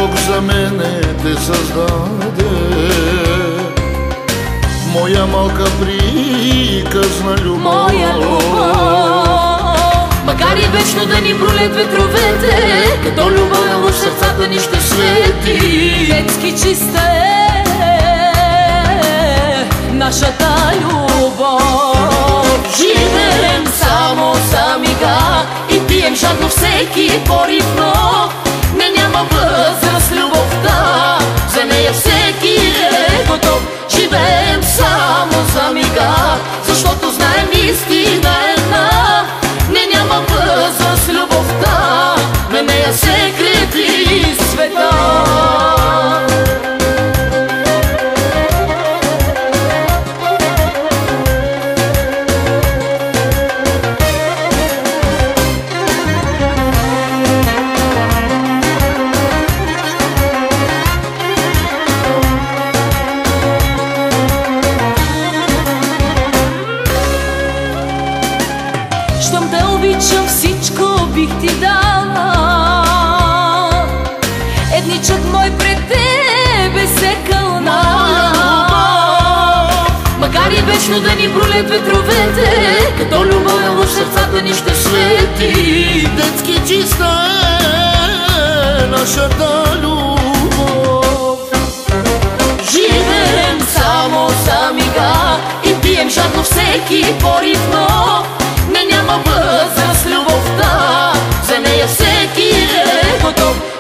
Бог за мене те създаде. Моя малка приказна любов, моя любов. Макар и вечно да ни брулят ветровете, като любов в сърцата ни ще свети. Детски чиста е нашата любов. Живеем само за мига и пием жадно всеки порив, но не няма възраст любовта, за нея всеки е готов. Живеем само за мига, защото знаем истина една. Не няма възраст любовта, на нея се крепи света. Щом те обичам, всичко бих ти дала. Едничък мой пред тебе се кълнала. Макар и вечно да ни брулят ветровете, като любов в сърцата ни ще свети. детски чиста е нашата любов. Живеем само за мига и пием жадно всеки порив, но не няма възраст любовта, за нея всеки е готов.